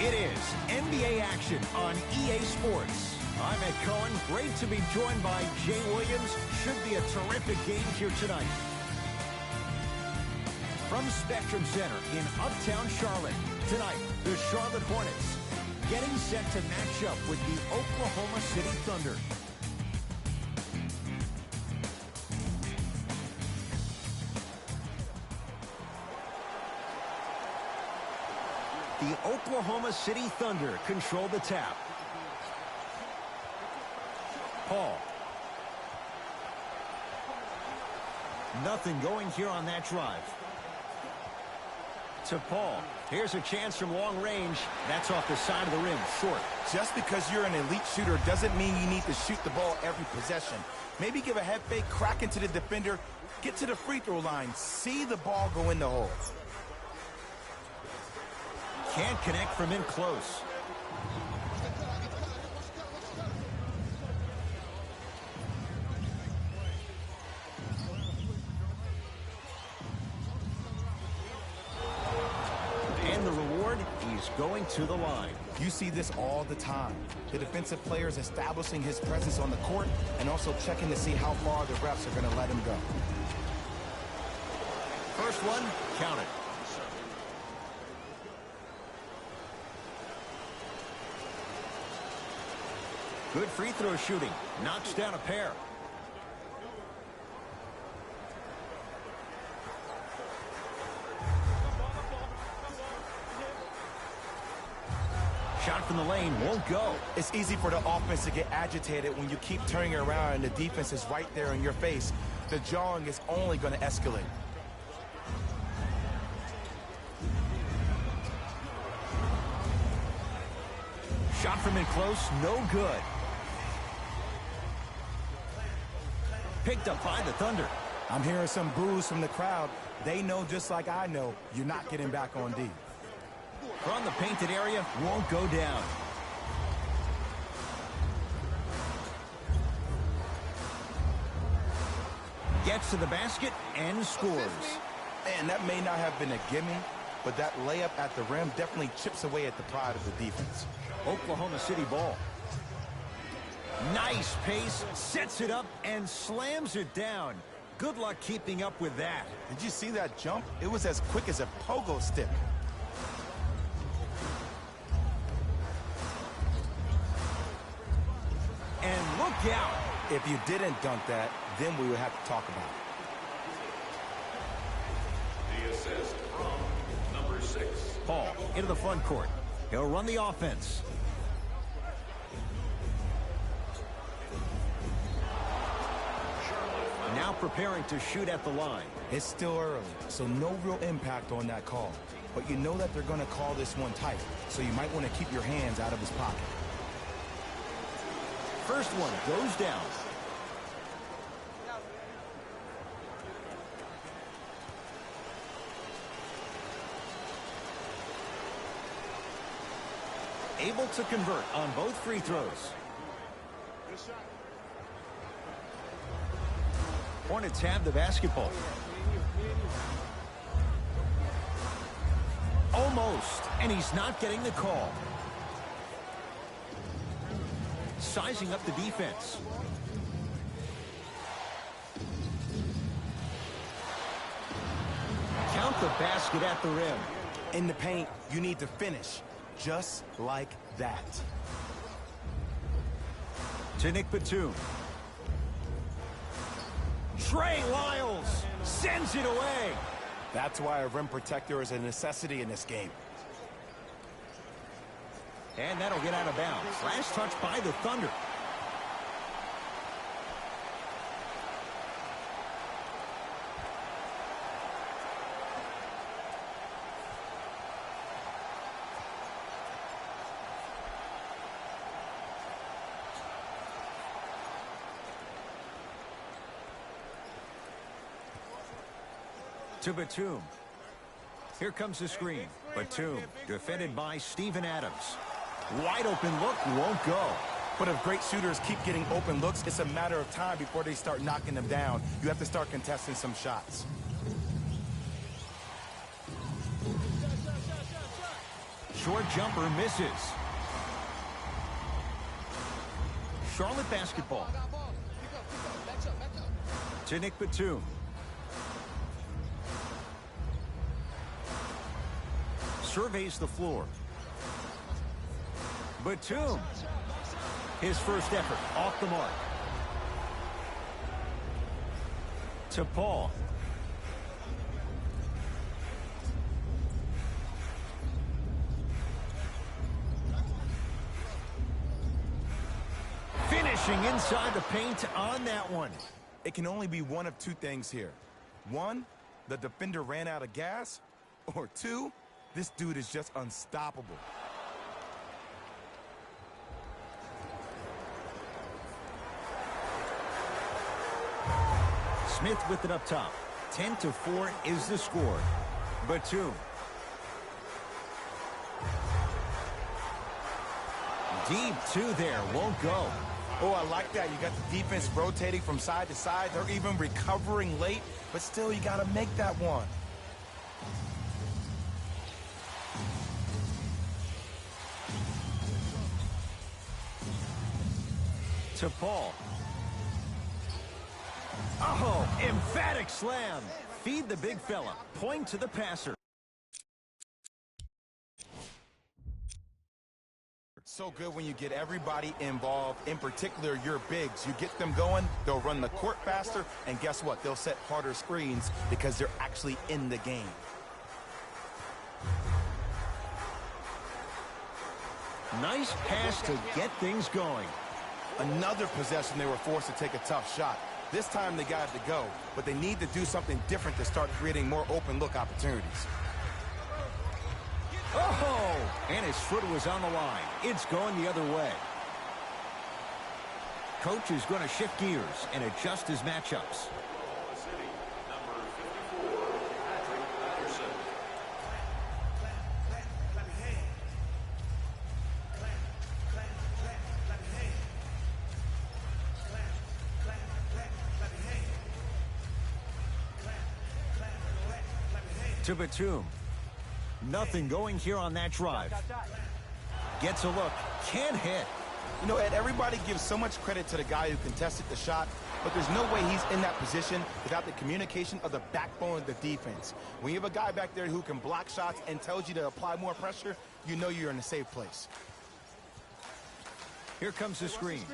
It is NBA action on EA Sports. I'm Ed Cohen. Great to be joined by Jay Williams. Should be a terrific game here tonight. From Spectrum Center in Uptown Charlotte, tonight, the Charlotte Hornets getting set to match up with the Oklahoma City Thunder. The Oklahoma City Thunder control the tap. Paul. Nothing going here on that drive. To Paul. Here's a chance from long range. That's off the side of the rim, short. Just because you're an elite shooter doesn't mean you need to shoot the ball every possession. Maybe give a head fake, crack into the defender, get to the free throw line, see the ball go in the hole. Can't connect from in close. And the reward, he's going to the line. You see this all the time. The defensive players establishing his presence on the court and also checking to see how far the refs are going to let him go. First one, count it. Good free throw shooting. Knocks down a pair. Shot from the lane won't go. It's easy for the offense to get agitated when you keep turning around and the defense is right there in your face. The jawing is only going to escalate. Shot from in close, no good. Picked up by the Thunder. I'm hearing some boos from the crowd. They know just like I know you're not getting back on D. From the painted area, won't go down. Gets to the basket and scores. And that may not have been a gimme, but that layup at the rim definitely chips away at the pride of the defense. Oklahoma City ball. Nice pace, sets it up, and slams it down. Good luck keeping up with that. Did you see that jump? It was as quick as a pogo stick. And look out. If you didn't dunk that, then we would have to talk about it. The assist from number 6. Paul into the front court. He'll run the offense. Now preparing to shoot at the line. It's still early, so no real impact on that call. But you know that they're going to call this one tight, so you might want to keep your hands out of his pocket. First one goes down. Able to convert on both free throws. Hornets have the basketball. Almost, and he's not getting the call. Sizing up the defense. Count the basket at the rim. In the paint, you need to finish. Just like that. To Nick Batum. Trey Lyles sends it away. That's why a rim protector is a necessity in this game. And that'll get out of bounds. Last touch by the Thunder. To Batum. Here comes the screen. Batum, defended by Steven Adams. Wide open look, won't go. But if great shooters keep getting open looks, it's a matter of time before they start knocking them down. You have to start contesting some shots. Short jumper misses. Charlotte basketball. To Nick Batum. Surveys the floor. Batum. His first effort off the mark. To Paul. Finishing inside the paint on that one. It can only be one of two things here. One, the defender ran out of gas. Or two, this dude is just unstoppable. Smith with it up top. 10-4 is the score. Batum. Deep two there. Won't go. Oh, I like that. You got the defense rotating from side to side. They're even recovering late, but still you got to make that one. To Paul. Oh, emphatic slam. Feed the big fella. Point to the passer. So good when you get everybody involved, in particular your bigs. You get them going, they'll run the court faster, and guess what? They'll set harder screens because they're actually in the game. Nice pass to get things going. Another possession they were forced to take a tough shot. This time they got it to go, but they need to do something different to start creating more open look opportunities. Oh, and his foot was on the line. It's going the other way. Coach is going to shift gears and adjust his matchups. To Batum. Nothing going here on that drive. Gets a look. Can't hit. You know, Ed, everybody gives so much credit to the guy who contested the shot, but there's no way he's in that position without the communication of the backbone of the defense. When you have a guy back there who can block shots and tells you to apply more pressure, you know you're in a safe place. Here comes the screen.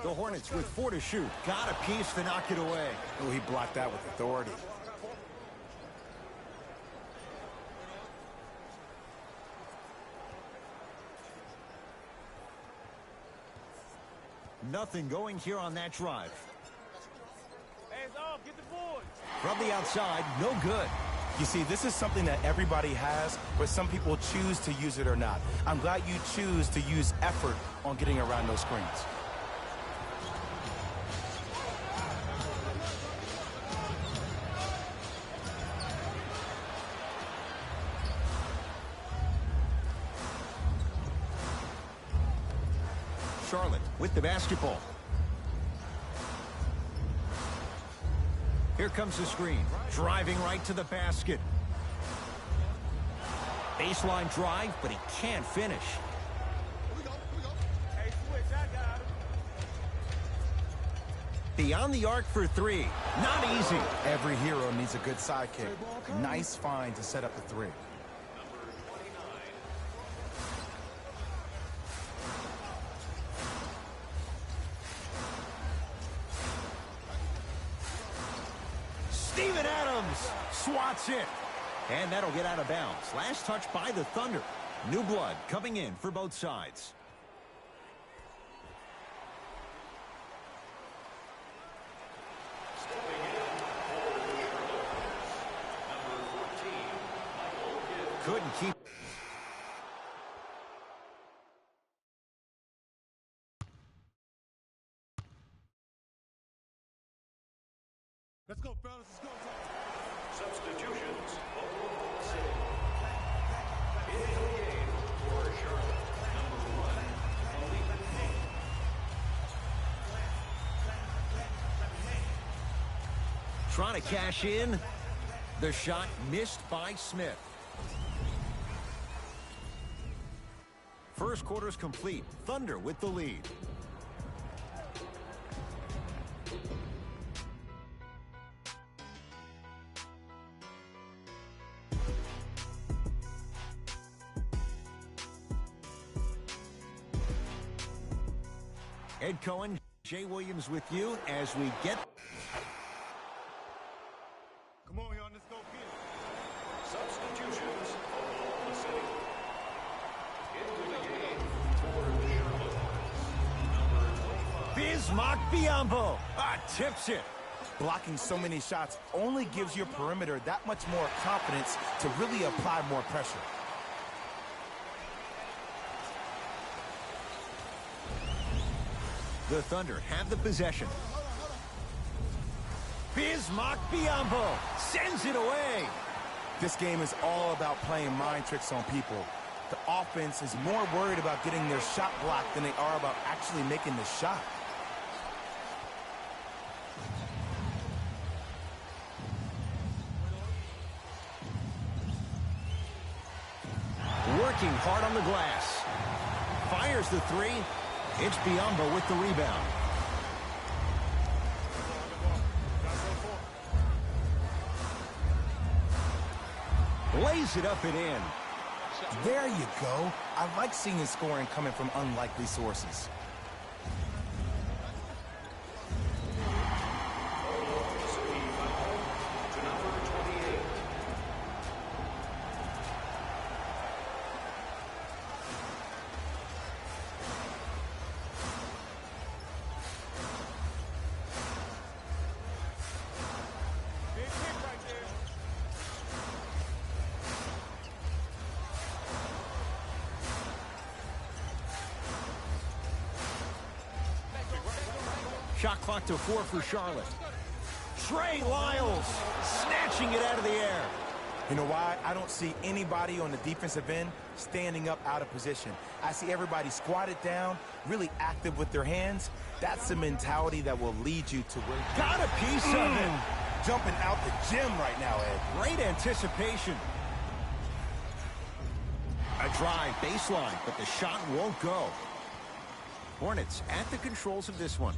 The Hornets with 4 to shoot. Got a piece to knock it away. Oh, he blocked that with authority. Nothing going here on that drive. Hands off, get the board. From the outside, no good. You see, this is something that everybody has, but some people choose to use it or not. I'm glad you choose to use effort on getting around those screens. Charlotte with the basketball. Here comes the screen. Driving right to the basket. Baseline drive, but he can't finish. Hey, switch, I got him. Beyond the arc for 3. Not easy. Every hero needs a good sidekick. Nice find to set up the 3. Steven Adams swats it. And that'll get out of bounds. Last touch by the Thunder. New blood coming in for both sides. Couldn't keep. Let's go, fellas. Let's go. Substitutions. Oklahoma City. In the game for Charlotte. Number 1, Trying to cash in. The shot missed by Smith. First quarter's complete. Thunder with the lead. Ed Cohen, Jay Williams with you as we get... Come on, y'all, let's go get it. Substitutions, Oklahoma City. Into the game for the Charlotte Hornets, number 25. Bismarck Biyombo tips it. Blocking so many shots only gives your perimeter that much more confidence to really apply more pressure. The Thunder have the possession. Bismarck Biyombo sends it away. This game is all about playing mind tricks on people. The offense is more worried about getting their shot blocked than they are about actually making the shot. Working hard on the glass. Fires the three. It's Biyombo with the rebound. Lays it up and in. There you go. I like seeing scoring coming from unlikely sources. To number 28. Big kick right there. Shot clock to 4 for Charlotte. Trey Lyles snatching it out of the air. You know why? I don't see anybody on the defensive end standing up out of position. I see everybody squatted down, really active with their hands. That's the mentality that will lead you to win. Got a piece of it. Jumping out the gym right now, Ed. Great anticipation. A drive baseline, but the shot won't go. Hornets at the controls of this one.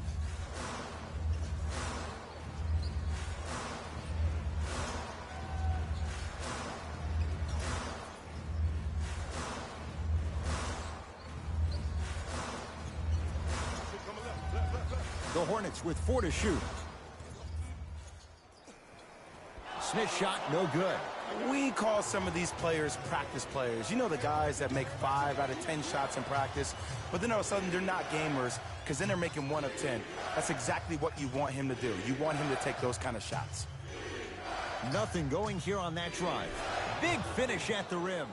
The Hornets with 4 to shoot. Smith shot, no good. We call some of these players practice players. You know, the guys that make 5 out of 10 shots in practice, but then all of a sudden they're not gamers because then they're making 1 of 10. That's exactly what you want him to do. You want him to take those kind of shots. Nothing going here on that drive. Big finish at the rim.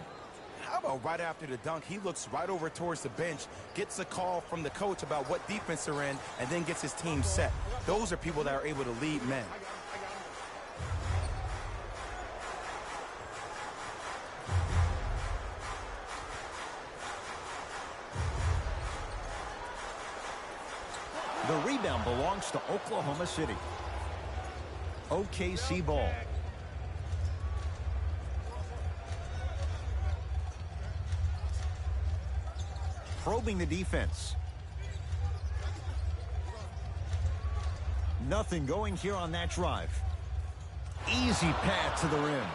How about right after the dunk, he looks right over towards the bench, gets a call from the coach about what defense they're in, and then gets his team set. Those are people that are able to lead men. The rebound belongs to Oklahoma City. OKC ball. Probing the defense. Nothing going here on that drive. Easy path to the rim.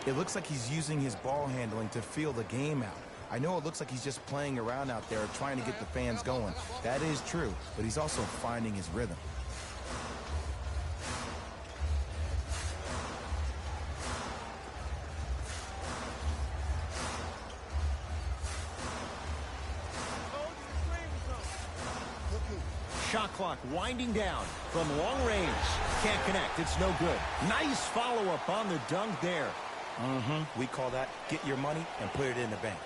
It looks like he's using his ball handling to feel the game out. I know it looks like he's just playing around out there trying to get the fans going. That is true, but he's also finding his rhythm. Shot clock winding down from long range. Can't connect. It's no good. Nice follow-up on the dunk there. We call that get your money and put it in the bank.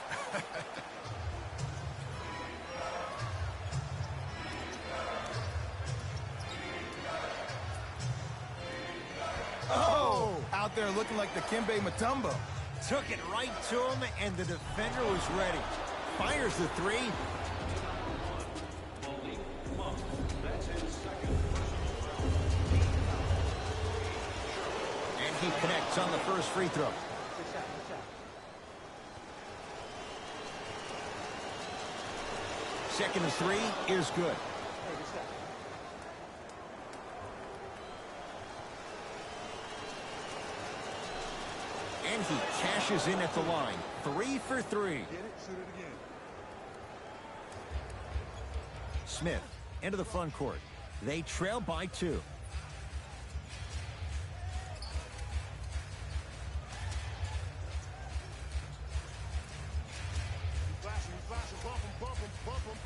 Oh! Out there looking like the Kimbe Mutombo. Took it right to him, and the defender was ready. Fires the three. he connects on the first free throw. Second and 3 is good. And he cashes in at the line. 3 for 3. Get it, shoot it again. Smith into the front court. They trail by 2. Bump him.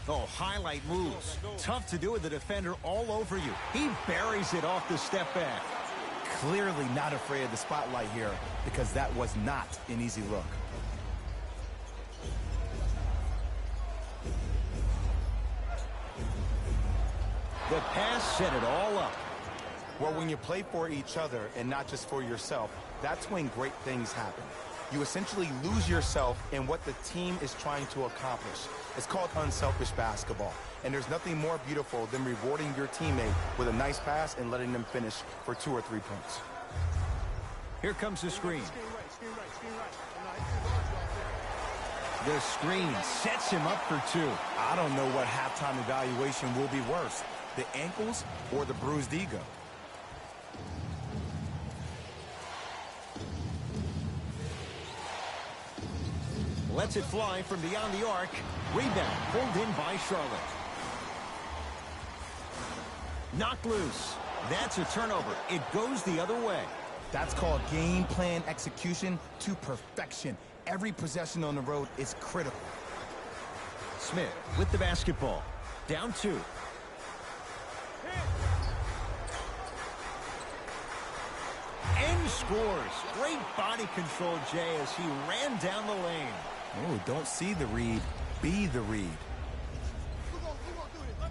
Oh, highlight moves. Tough to do with the defender all over you. He buries it off the step back. Clearly not afraid of the spotlight here because that was not an easy look. The pass set it all up. Well, when you play for each other and not just for yourself, that's when great things happen. You essentially lose yourself in what the team is trying to accomplish. It's called unselfish basketball. And there's nothing more beautiful than rewarding your teammate with a nice pass and letting them finish for 2 or 3 points. Here comes the screen. Screen right. The screen sets him up for 2. I don't know what halftime evaluation will be worse, the ankles or the bruised ego. Lets it fly from beyond the arc. Rebound pulled in by Charlotte. Knocked loose. That's a turnover. It goes the other way. That's called game plan execution to perfection. Every possession on the road is critical. Smith with the basketball. Down 2. And scores. Great body control, Jay, as he ran down the lane. Oh, don't see the read. Be the read. Who gonna do this?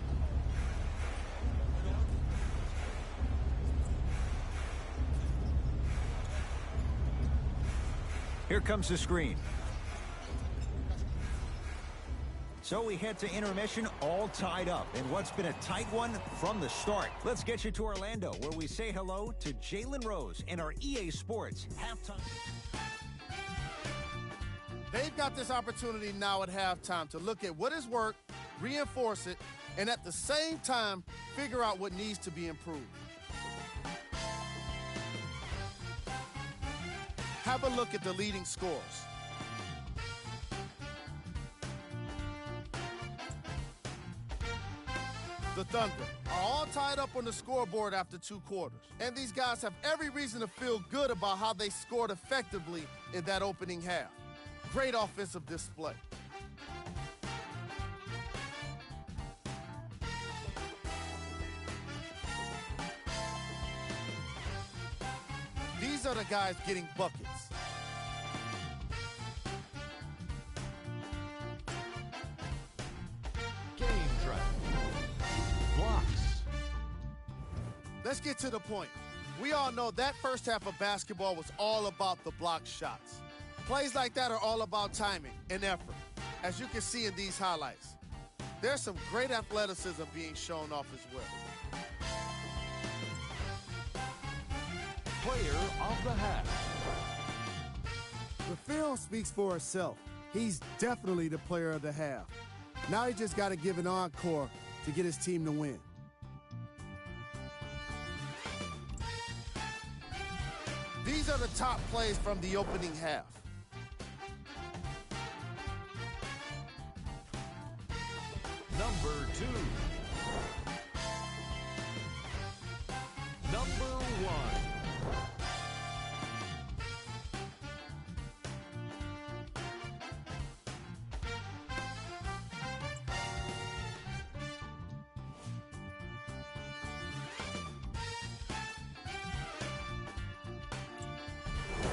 Here comes the screen. So we head to intermission all tied up in what's been a tight one from the start. Let's get you to Orlando, where we say hello to Jalen Rose and our EA Sports halftime. They've got this opportunity now at halftime to look at what has worked, reinforce it, and at the same time, figure out what needs to be improved. Have a look at the leading scores. The Thunder are all tied up on the scoreboard after 2 quarters. And these guys have every reason to feel good about how they scored effectively in that opening half. Great offensive display. These are the guys getting buckets. Game drive. Blocks. Let's get to the point. We all know that first half of basketball was all about the block shots. Plays like that are all about timing and effort, as you can see in these highlights. There's some great athleticism being shown off as well. Player of the half. The film speaks for itself. He's definitely the player of the half. Now he just got to give an encore to get his team to win. These are the top plays from the opening half. Number 2. Number 1.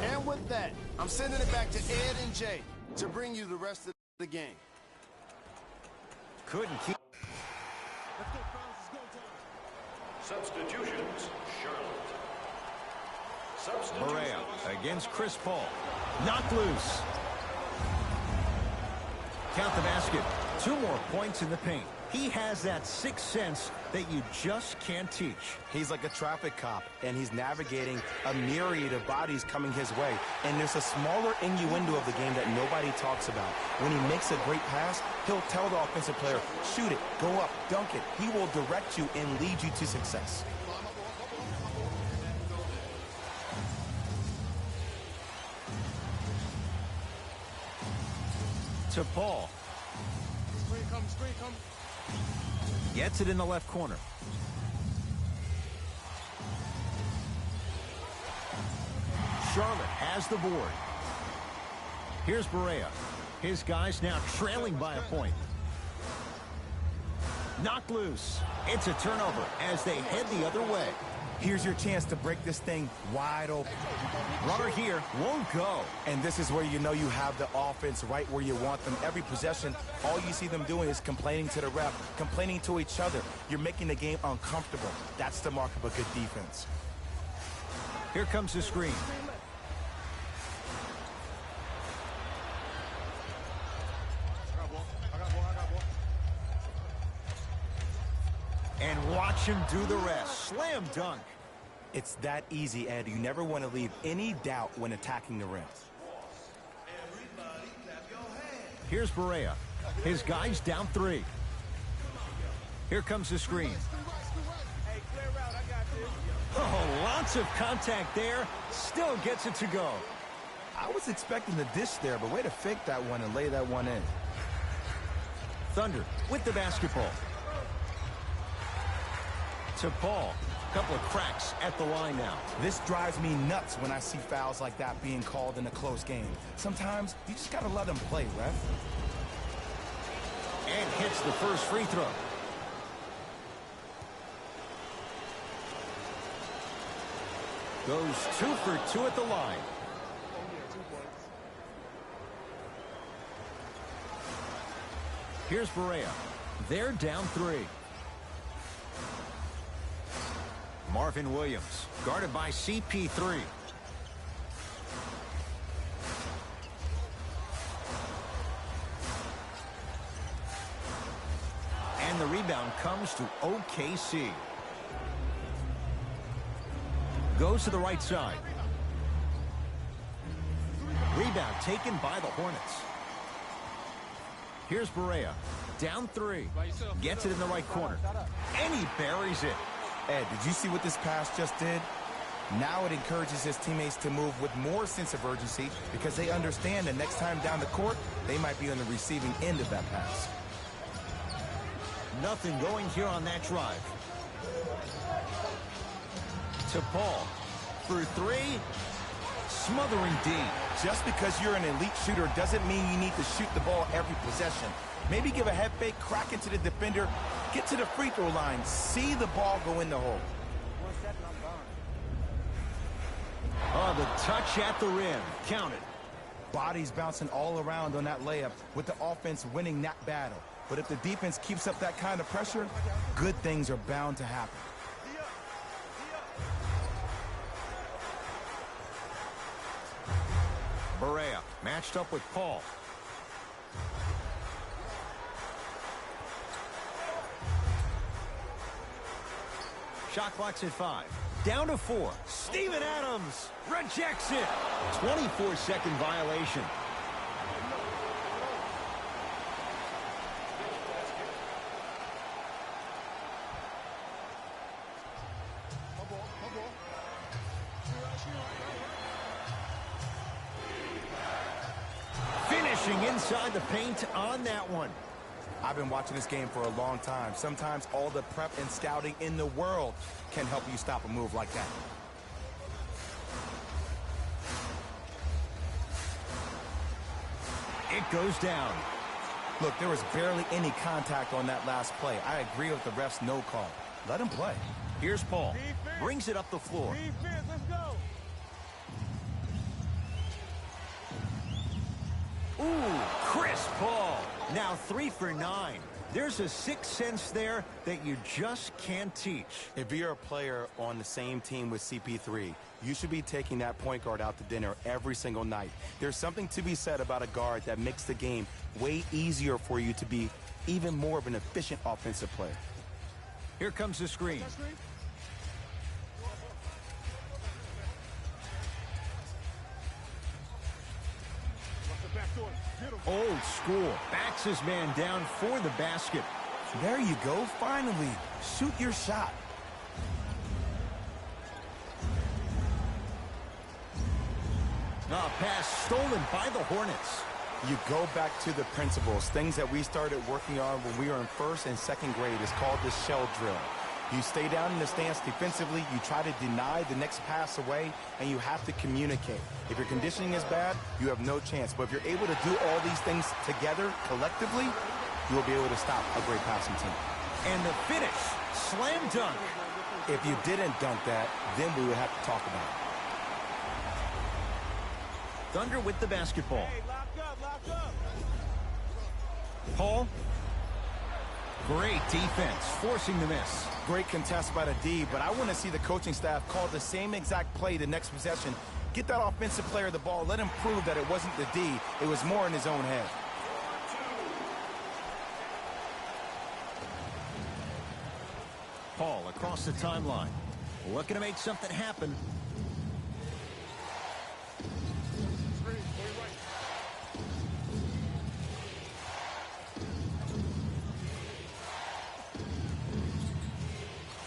And with that, I'm sending it back to Ed and Jay to bring you the rest of the game. Couldn't keep. Let's go, fellas. It's go time. Substitutions, Charlotte. Substitutions. Barea against Chris Paul. Knocked loose. Count the basket. 2 more points in the paint. He has that sixth sense that you just can't teach. He's like a traffic cop, and he's navigating a myriad of bodies coming his way. And there's a smaller innuendo of the game that nobody talks about. When he makes a great pass, he'll tell the offensive player, shoot it, go up, dunk it. He will direct you and lead you to success. To Paul. Screen come, screen come. Gets it in the left corner. Charlotte has the board. Here's Barea. His guys now trailing by a point. Knocked loose. It's a turnover as they head the other way. Here's your chance to break this thing wide open. Runner here won't go. And this is where you know you have the offense right where you want them. Every possession, all you see them doing is complaining to the ref, complaining to each other. You're making the game uncomfortable. That's the mark of a good defense. Here comes the screen. And watch him do the rest. Slam dunk. It's that easy, Ed. You never want to leave any doubt when attacking the rim. Here's Barea. His guys down 3. Here comes the screen. Oh, lots of contact there. Still gets it to go. I was expecting the dish there, but way to fake that one and lay that one in. Thunder with the basketball. To Paul. Couple of cracks at the line now. This drives me nuts when I see fouls like that being called in a close game. Sometimes you just got to let them play, ref. And hits the first free throw. Goes 2 for 2 at the line. Here's Barea. They're down 3. Marvin Williams, guarded by CP3. And the rebound comes to OKC. Goes to the right side. Rebound taken by the Hornets. Here's Barea. Down 3. Gets it in the right corner. And he buries it. Ed, did you see what this pass just did? Now it encourages his teammates to move with more sense of urgency because they understand that next time down the court, they might be on the receiving end of that pass. Nothing going here on that drive. To Paul. For 3. Smothering D. Just because you're an elite shooter doesn't mean you need to shoot the ball every possession. Maybe give a head fake, crack into the defender, get to the free throw line, see the ball go in the hole. Oh, the touch at the rim. Count it. Bodies bouncing all around on that layup with the offense winning that battle. But if the defense keeps up that kind of pressure, good things are bound to happen. Barea matched up with Paul. Shot clock's at 5. Down to 4. Steven Adams rejects it. 24-second violation. Finishing inside the paint on that one. I've been watching this game for a long time. Sometimes all the prep and scouting in the world can help you stop a move like that. It goes down. Look, there was barely any contact on that last play. I agree with the ref's no call. Let him play. Here's Paul. Brings it up the floor. Defense, let's go. Ooh, Chris Paul. Now 3 for 9. There's a sixth sense there that you just can't teach. If you're a player on the same team with CP3, you should be taking that point guard out to dinner every single night. There's something to be said about a guard that makes the game way easier for you to be even more of an efficient offensive player. Here comes the screen. Old school. Backs his man down for the basket. There you go. Finally, shoot your shot. Pass stolen by the Hornets. You go back to the principles, things that we started working on when we were in first and second grade. Is called the shell drill. You stay down in the stance defensively, you try to deny the next pass away, and you have to communicate. If your conditioning is bad, you have no chance. But if you're able to do all these things together, collectively, you will be able to stop a great passing team. And the finish, slam dunk. If you didn't dunk that, then we would have to talk about it. Thunder with the basketball. Hey, lock up. Paul. Great defense, forcing the miss. Great contest by the D, but I want to see the coaching staff call the same exact play the next possession. Get that offensive player the ball. Let him prove that it wasn't the D. It was more in his own head. Paul across the timeline. Looking to make something happen.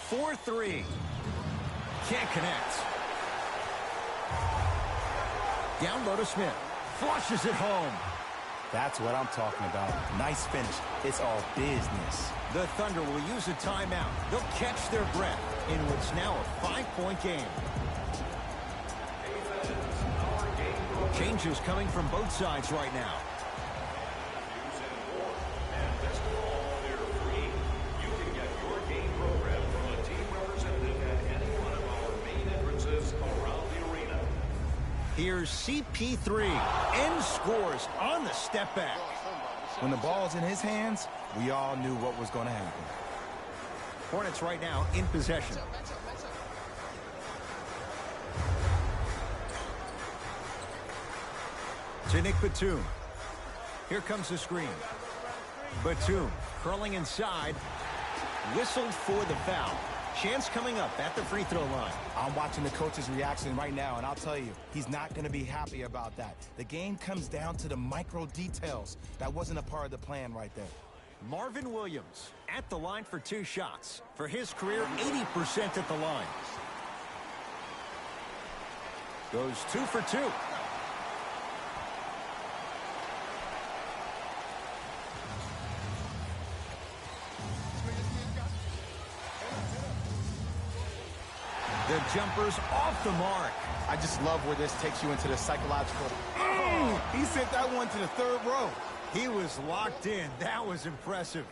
For three. Can't connect. Down low to Smith. Flushes it home. That's what I'm talking about. Nice finish. It's all business. The Thunder will use a timeout. They'll catch their breath in what's now a 5-point game. Changes coming from both sides right now. Here's CP3 and scores on the step back. When the ball's in his hands, we all knew what was going to happen. Hornets right now in possession. To Nick Batum. Here comes the screen. Batum curling inside. Whistled for the foul. Chance coming up at the free throw line. I'm watching the coach's reaction right now, and I'll tell you, he's not going to be happy about that. The game comes down to the micro details. That wasn't a part of the plan right there. Marvin Williams at the line for 2 shots. For his career, 80% at the line. Goes 2 for 2. The jumper's off the mark. I just love where this takes you into the psychological. Oh, he sent that one to the third row. He was locked in. That was impressive.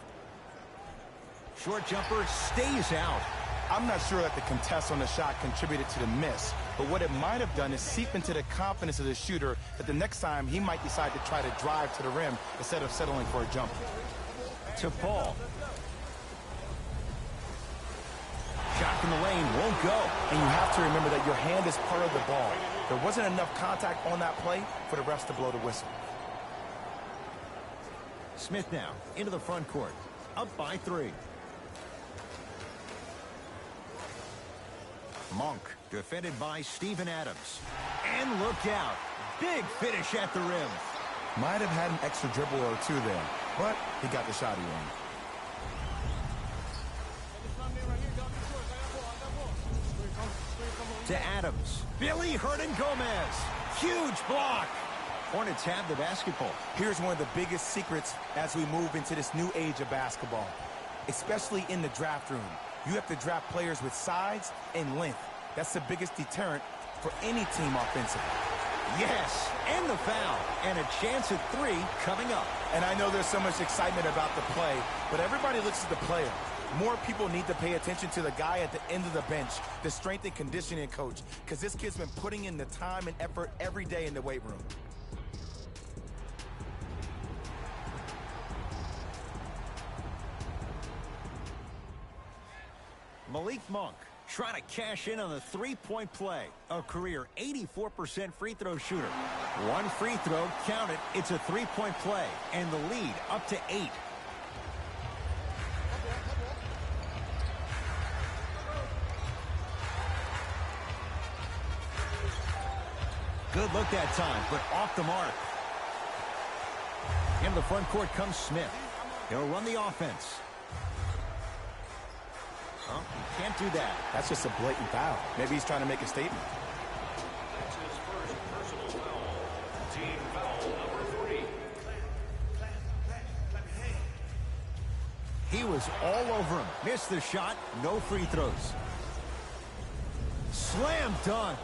Short jumper stays out. I'm not sure that the contest on the shot contributed to the miss, but what it might have done is seep into the confidence of the shooter that the next time he might decide to try to drive to the rim instead of settling for a jumper. To Paul. Shot from the lane won't go. And you have to remember that your hand is part of the ball. There wasn't enough contact on that play for the refs to blow the whistle. Smith now into the front court. Up by 3. Monk defended by Steven Adams. And look out. Big finish at the rim. Might have had an extra dribble or two there, but he got the shot he wanted. To Adams. Billy Hernan-Gomez. Huge block. Hornets have the basketball. Here's one of the biggest secrets as we move into this new age of basketball, especially in the draft room. You have to draft players with size and length. That's the biggest deterrent for any team offensively. Yes, and the foul. And a chance at 3 coming up. And I know there's so much excitement about the play, but everybody looks at the player. More people need to pay attention to the guy at the end of the bench, the strength and conditioning coach, because this kid's been putting in the time and effort every day in the weight room. Malik Monk trying to cash in on the 3-point play. A career 84% free throw shooter. 1 free throw, count it. It's a 3-point play, and the lead up to 8. Good look that time, but off the mark. In the front court comes Smith. He'll run the offense. Oh, he can't do that. That's just a blatant foul. Maybe he's trying to make a statement. That's his first personal foul. Team foul number 3. He was all over him. Missed the shot. No free throws. Slam dunk.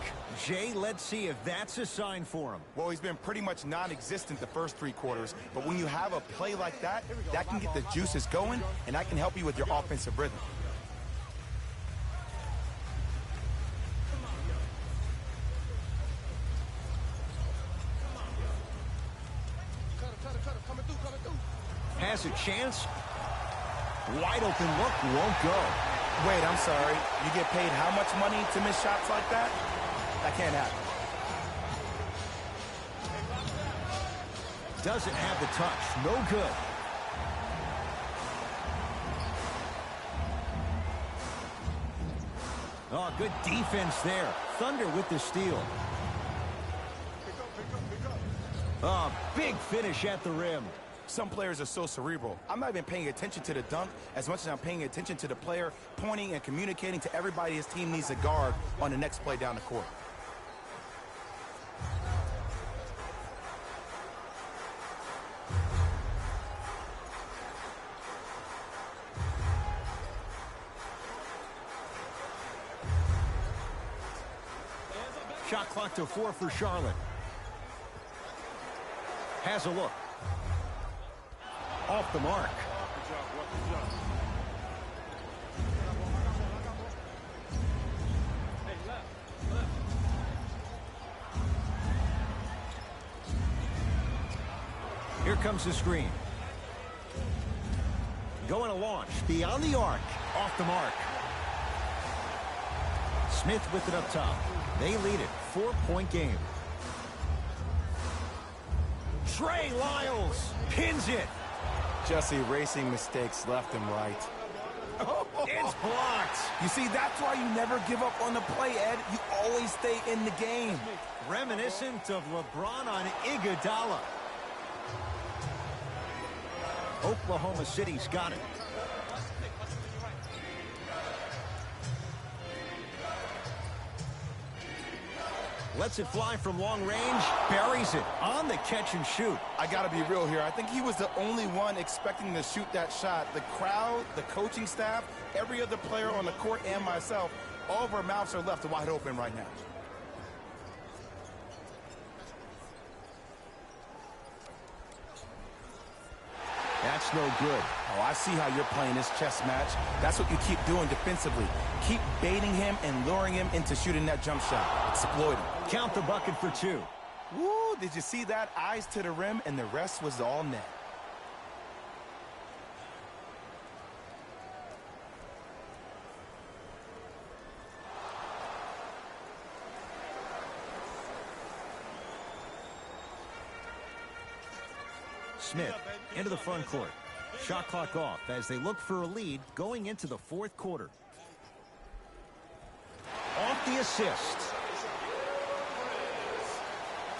Jay, let's see if that's a sign for him. Well, he's been pretty much non-existent the first 3 quarters, but when you have a play like that, that can get the juices going, and that can help you with your offensive rhythm. Has a chance. Wide open look, won't go. Wait, I'm sorry. You get paid how much money to miss shots like that? That can't happen. Doesn't have the touch. No good. Oh, good defense there. Thunder with the steal. Oh, big finish at the rim. Some players are so cerebral. I'm not even paying attention to the dunk as much as I'm paying attention to the player pointing and communicating to everybody his team needs a guard on the next play down the court. Shot clock to 4 for Charlotte. Has a look. Off the mark. Here comes the screen. Going to launch. Beyond the arc. Off the mark. Smith with it up top. They lead it. 4-point game. Trey Lyles pins it. Just erasing mistakes left and right. It's blocked. You see, that's why you never give up on the play, Ed. You always stay in the game. Reminiscent of LeBron on Iguodala. Oklahoma City's got it. Lets it fly from long range. Buries it on the catch and shoot. I got to be real here. I think he was the only one expecting to shoot that shot. The crowd, the coaching staff, every other player on the court, and myself, all of our mouths are left wide open right now. That's no good. Oh, I see how you're playing this chess match. That's what you keep doing defensively. Keep baiting him and luring him into shooting that jump shot. Exploit him. Count the bucket for 2. Woo, did you see that? Eyes to the rim, and the rest was all net. Smith into the front court. Shot clock off as they look for a lead going into the 4th quarter. Off the assist.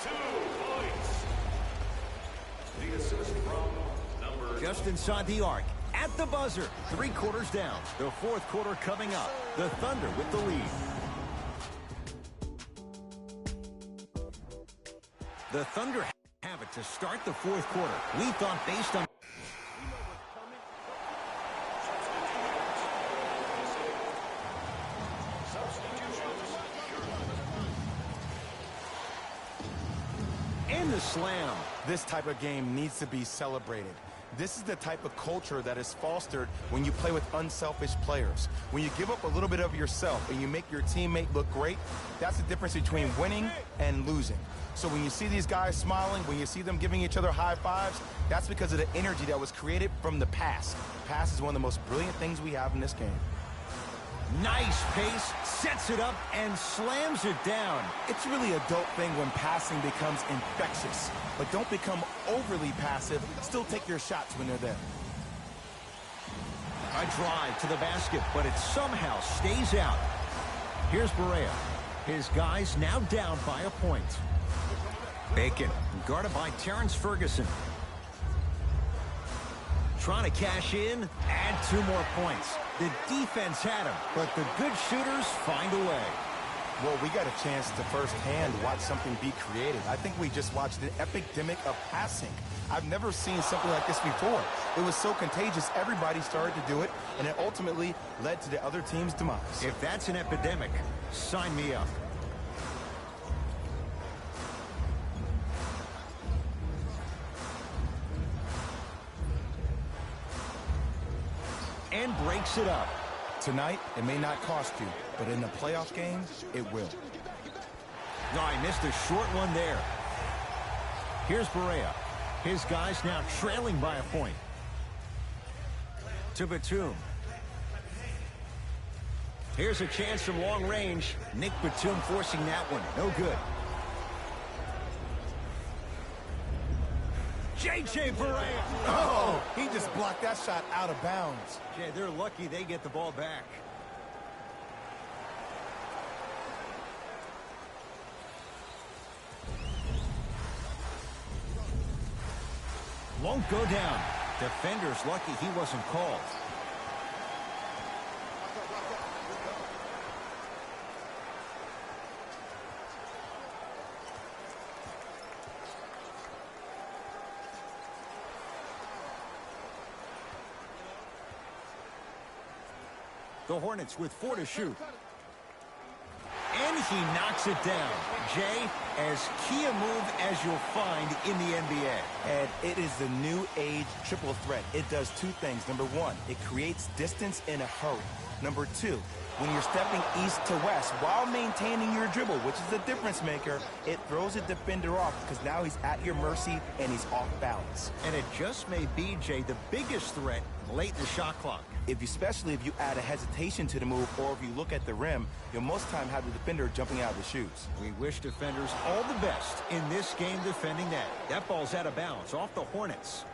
2 points. The assist from number... Just inside the arc. At the buzzer. 3 quarters down. The 4th quarter coming up. The Thunder with the lead. The Thunder have it to start the 4th quarter. We thought based on... And the slam. This type of game needs to be celebrated. This is the type of culture that is fostered when you play with unselfish players. When you give up a little bit of yourself and you make your teammate look great, that's the difference between winning and losing. So when you see these guys smiling, when you see them giving each other high fives, that's because of the energy that was created from the pass. The pass is one of the most brilliant things we have in this game. Nice pace, sets it up, and slams it down. It's really a dope thing when passing becomes infectious. But don't become overly passive. Still take your shots when they're there. A drive to the basket, but it somehow stays out. Here's Barea. His guys now down by a point. Bacon, guarded by Terrence Ferguson. Trying to cash in, add 2 more points. The defense had him, but the good shooters find a way. Well, we got a chance to firsthand watch something be created. I think we just watched an epidemic of passing. I've never seen something like this before. It was so contagious, everybody started to do it, and it ultimately led to the other team's demise. If that's an epidemic, sign me up. And breaks it up. Tonight, it may not cost you, but in the playoff game, it will. No, I missed a short one there. Here's Barea. His guys now trailing by a point. To Batum. Here's a chance from long range. Nick Batum forcing that one. No good. J.J. Barea. Oh, he just blocked that shot out of bounds. Yeah, they're lucky they get the ball back. Won't go down. Defender's lucky he wasn't called. The Hornets with 4 to shoot. And he knocks it down. Jay, as key a move as you'll find in the NBA. And it is the new age triple threat. It does 2 things. Number 1, it creates distance in a hurry. Number 2, when you're stepping east to west while maintaining your dribble, which is a difference maker, it throws a defender off because now he's at your mercy and he's off balance. And it just may be, Jay, the biggest threat late in the shot clock. Especially if you add a hesitation to the move, or if you look at the rim, you'll most time have the defender jumping out of the shoes. We wish defenders all the best in this game defending that. That ball's out of bounds off the Hornets.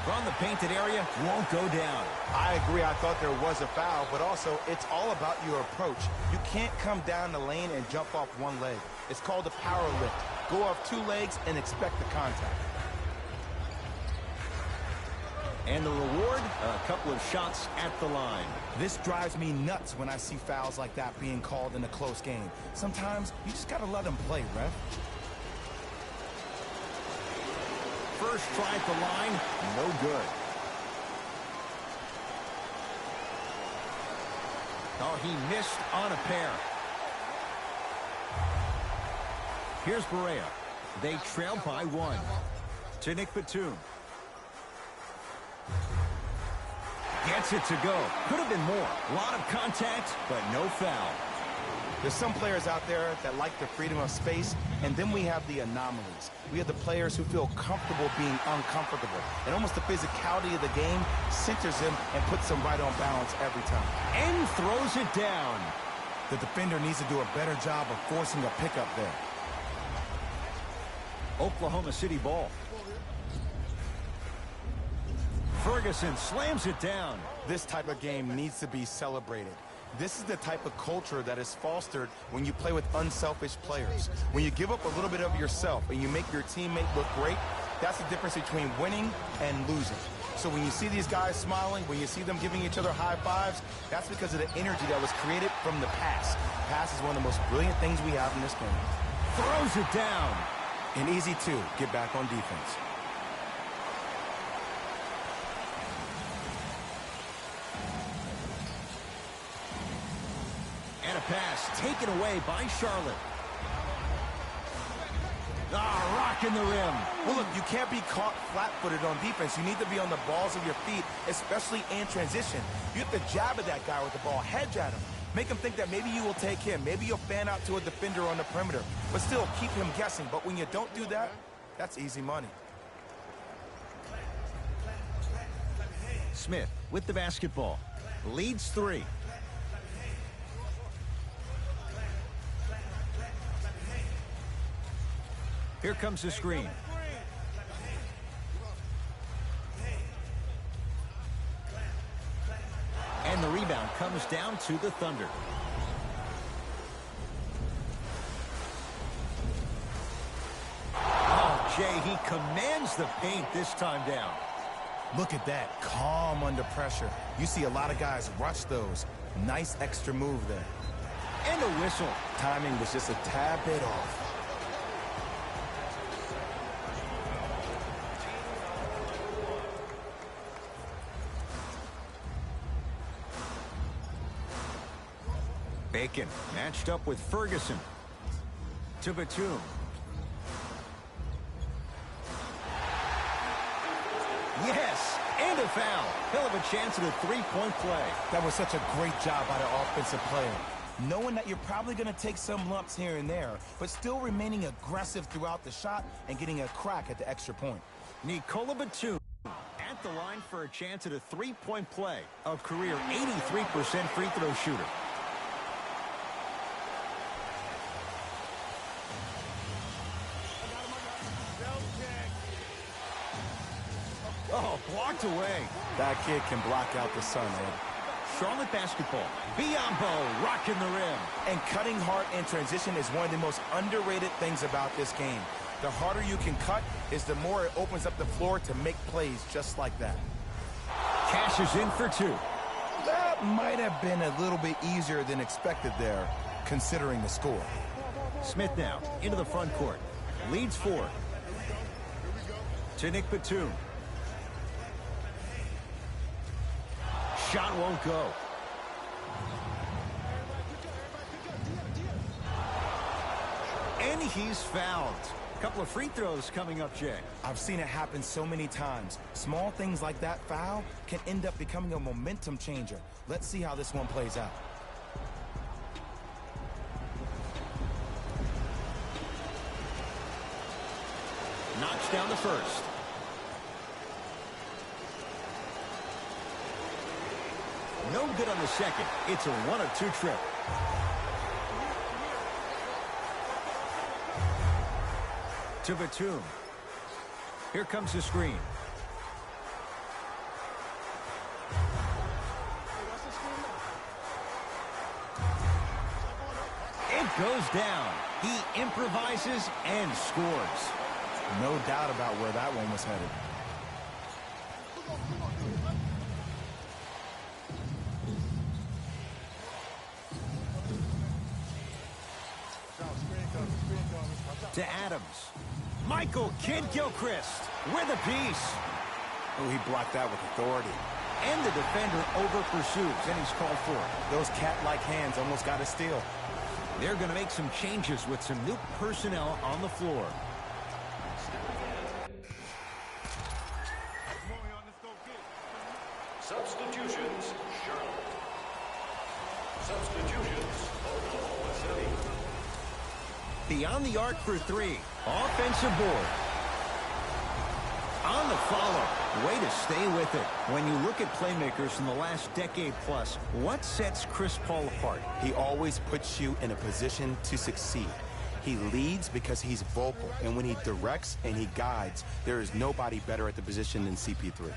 From the painted area, won't go down. I agree. I thought there was a foul, but also it's all about your approach. You can't come down the lane and jump off one leg. It's called a power lift. Go off 2 legs and expect the contact. And the reward, a couple of shots at the line. This drives me nuts when I see fouls like that being called in a close game. Sometimes you just got to let them play, ref. First try at the line, no good. Oh, he missed on a pair. Here's Barea. They trail by 1. To Nick Batum. Gets it to go. Could have been more. A lot of contact, but no foul. There's some players out there that like the freedom of space, and then we have the anomalies. We have the players who feel comfortable being uncomfortable. And almost the physicality of the game centers him and puts him right on balance every time. And throws it down. The defender needs to do a better job of forcing a pickup there. Oklahoma City ball. Ferguson slams it down. This type of game needs to be celebrated. This is the type of culture that is fostered when you play with unselfish players. When you give up a little bit of yourself and you make your teammate look great, that's the difference between winning and losing. So when you see these guys smiling, when you see them giving each other high fives, that's because of the energy that was created from the pass. Pass is one of the most brilliant things we have in this game. Throws it down. And easy to get back on defense. And a pass taken away by Charlotte. Rocking the rim. Well, look, you can't be caught flat-footed on defense. You need to be on the balls of your feet, especially in transition. You have to jab at that guy with the ball, hedge at him. Make him think that maybe you will take him. Maybe you'll fan out to a defender on the perimeter. But still, keep him guessing. But when you don't do that, that's easy money. Smith with the basketball. Leads 3. Here comes the screen. comes down to the Thunder. Oh, Jay, he commands the paint this time down. Look at that, calm under pressure. You see a lot of guys rush those. Nice extra move there. And a whistle. Timing was just a tad bit off. Bacon matched up with Ferguson. To Batum. Yes, and a foul. He'll have a chance at a three-point play. That was such a great job by the offensive player. Knowing that you're probably going to take some lumps here and there, but still remaining aggressive throughout the shot and getting a crack at the extra point. Nikola Batum at the line for a chance at a three-point play. A career 83% free throw shooter. Oh, blocked away. That kid can block out the sun, Ed. Charlotte basketball. Biyombo rocking the rim. And cutting hard in transition is one of the most underrated things about this game. The harder you can cut is the more it opens up the floor to make plays just like that. Cashes in for two. That might have been a little bit easier than expected there, considering the score. Smith now into the front court. Leads four. To Nick Batum. Shot won't go. And he's fouled. A couple of free throws coming up, Jay. I've seen it happen so many times. Small things like that foul can end up becoming a momentum changer. Let's see how this one plays out. Knocks down the first. No good on the second. It's a 1-of-2 trip. To Batum. Here comes the screen. It goes down. He improvises and scores. No doubt about where that one was headed. To Adams. Michael Kidd-Gilchrist with a piece. Oh, he blocked that with authority. And the defender over-pursues, and he's called for it. Those cat-like hands almost got a steal. They're going to make some changes with some new personnel on the floor. Substitutions, Charlotte. Substitutions, Oklahoma City. Beyond the arc for three. Offensive board. On the follow. Way to stay with it. When you look at playmakers in the last decade plus, what sets Chris Paul apart? He always puts you in a position to succeed. He leads because he's vocal, and when he directs and he guides, there is nobody better at the position than CP3.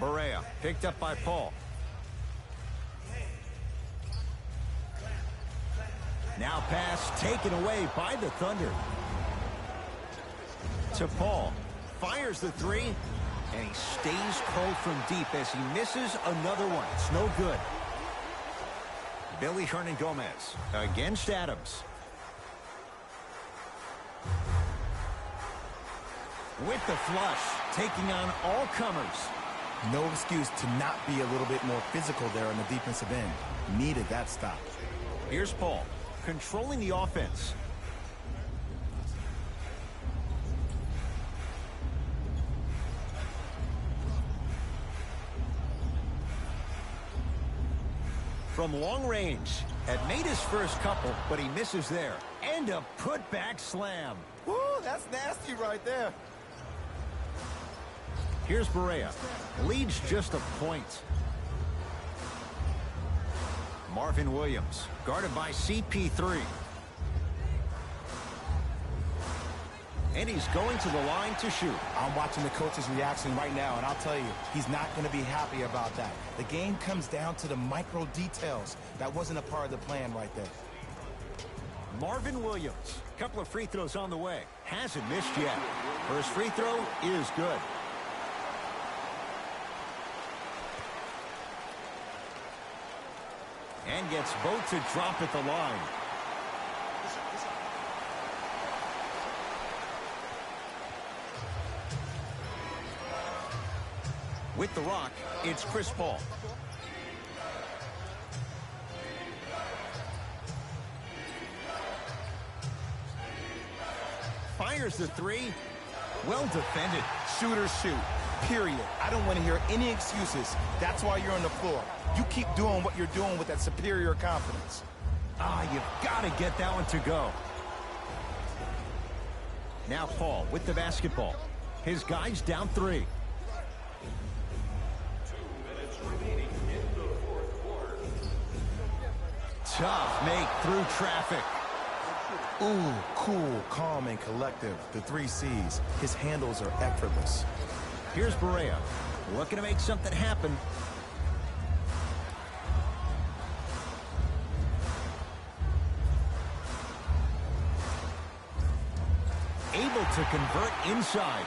Barea picked up by Paul. Now pass taken away by the Thunder. To Paul. Fires the three. And he stays cold from deep as he misses another one. It's no good. Billy Hernan-Gomez against Adams. With the flush. Taking on all comers. No excuse to not be a little bit more physical there on the defensive end. Needed that stop. Here's Paul, controlling the offense. From long range, had made his first couple, but he misses there. And a putback slam. Woo, that's nasty right there. Here's Barea. Leads just a point. Marvin Williams, guarded by CP3. And he's going to the line to shoot. I'm watching the coach's reaction right now, and I'll tell you, he's not going to be happy about that. The game comes down to the micro details. That wasn't a part of the plan right there. Marvin Williams, a couple of free throws on the way. Hasn't missed yet. First free throw is good. And gets both to drop at the line. With the rock, it's Chris Paul. Fires the three. Well defended. Shooters shoot, period. I don't want to hear any excuses. That's why you're on the floor. You keep doing what you're doing with that superior confidence. You've got to get that one to go. Now Paul with the basketball. His guys down three. 2 minutes remaining in the fourth quarter. Tough make through traffic. Ooh, cool, calm, and collective. The 3 C's. His handles are effortless. Here's Barea. Looking to make something happen. Able to convert inside.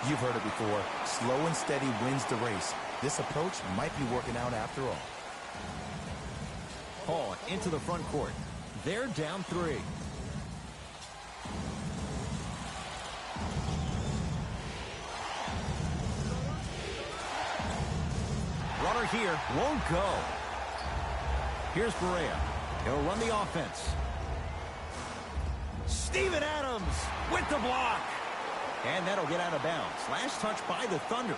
You've heard it before. Slow and steady wins the race. This approach might be working out after all. Paul into the front court. They're down 3. Runner here won't go. Here's Barea. He'll run the offense. Steven Adams with the block. And that'll get out of bounds. Last touch by the Thunder.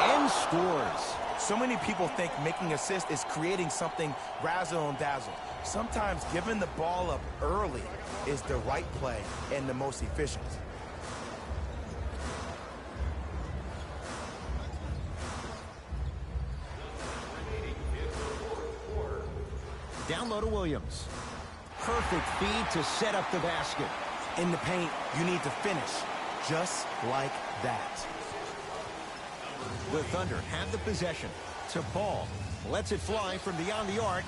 And scores. So many people think making assists is creating something razzle and dazzle. Sometimes giving the ball up early is the right play and the most efficient. Down low to Williams. Perfect feed to set up the basket. In the paint, you need to finish just like that. The Thunder have the possession. To Paul. Lets it fly from beyond the arc.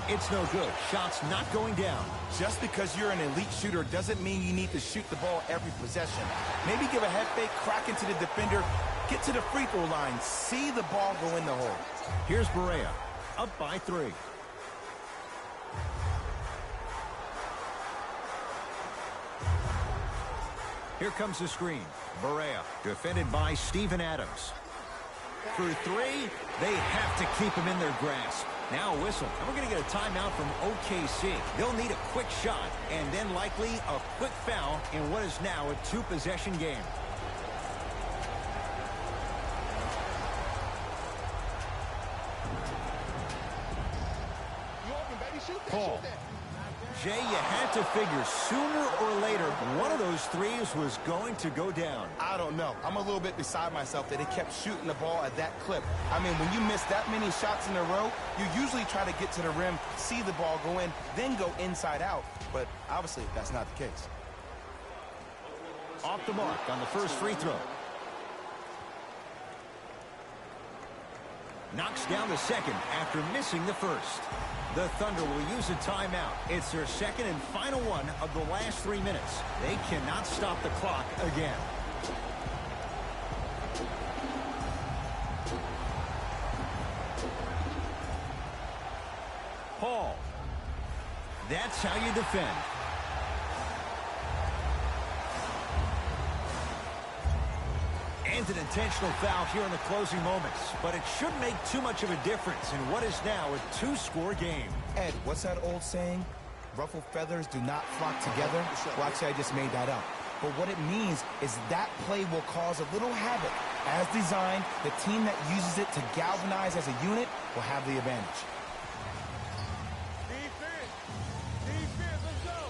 It's no good. Shot's not going down. Just because you're an elite shooter doesn't mean you need to shoot the ball every possession. Maybe give a head fake, crack into the defender, get to the free throw line, see the ball go in the hole. Here's Barea. Up by 3. Here comes the screen. Barea, defended by Steven Adams. Through 3, they have to keep him in their grasp. Now a whistle, and we're going to get a timeout from OKC. They'll need a quick shot, and then likely a quick foul in what is now a 2-possession game. Paul. Jay, you had to figure sooner or later one of those threes was going to go down. I don't know. I'm a little bit beside myself that he kept shooting the ball at that clip. I mean, when you miss that many shots in a row, you usually try to get to the rim, see the ball go in, then go inside out. But obviously, that's not the case. Off the mark on the first free throw. Knocks down the second after missing the first. The Thunder will use a timeout. It's their second and final one of the last 3 minutes. They cannot stop the clock again. Paul. That's how you defend. And an intentional foul here in the closing moments. But it shouldn't make too much of a difference in what is now a 2-score game. Ed, what's that old saying? Ruffled feathers do not flock together? Well, actually, I just made that up. But what it means is that play will cause a little havoc. As designed, the team that uses it to galvanize as a unit will have the advantage. Defense, let's go.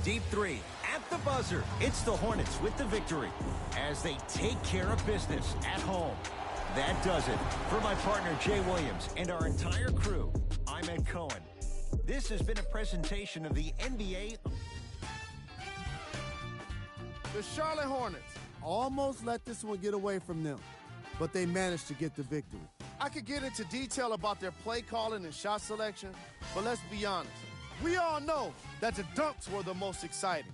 Deep 3 at the buzzer. It's the Hornets with the victory as they take care of business at home. That does it. For my partner, Jay Williams, and our entire crew, I'm Ed Cohen. This has been a presentation of the NBA. The Charlotte Hornets Almost let this one get away from them, but they managed to get the victory. I could get into detail about their play calling and shot selection, but let's be honest. We all know that the dunks were the most exciting.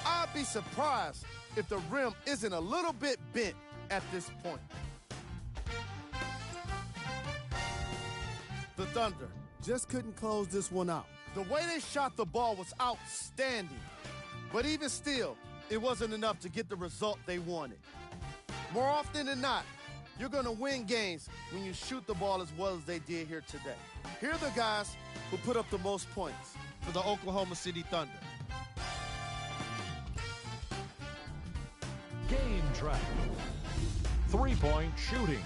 I'd be surprised if the rim isn't a little bit bent at this point. The Thunder. Just couldn't close this one out. The way they shot the ball was outstanding. But even still, it wasn't enough to get the result they wanted. More often than not, you're going to win games when you shoot the ball as well as they did here today. Here are the guys who put up the most points for the Oklahoma City Thunder. Game track. Three-point shooting.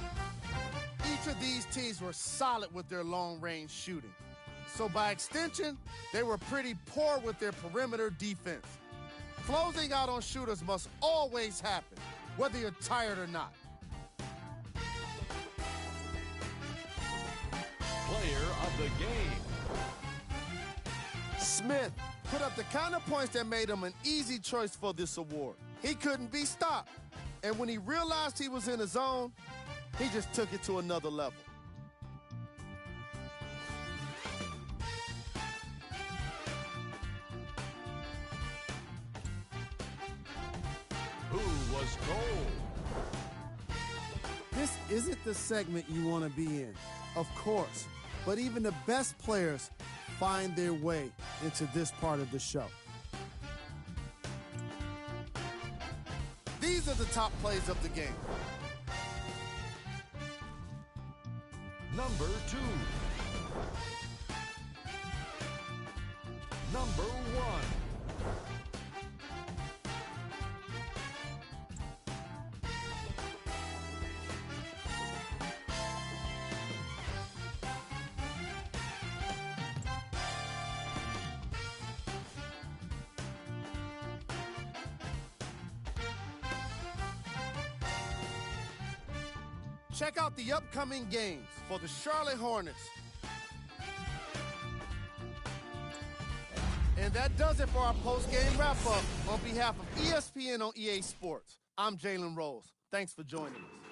Each of these teams were solid with their long-range shooting. So by extension, they were pretty poor with their perimeter defense. Closing out on shooters must always happen, whether you're tired or not. Player of the game. Smith put up the kind of points that made him an easy choice for this award. He couldn't be stopped. And when he realized he was in his zone, he just took it to another level. Who was cold? This isn't the segment you want to be in, of course, but even the best players find their way into this part of the show. These are the top plays of the game. Number 2. Number 1. Check out the upcoming games for the Charlotte Hornets. And that does it for our post-game wrap-up. On behalf of ESPN on EA Sports, I'm Jalen Rose. Thanks for joining us.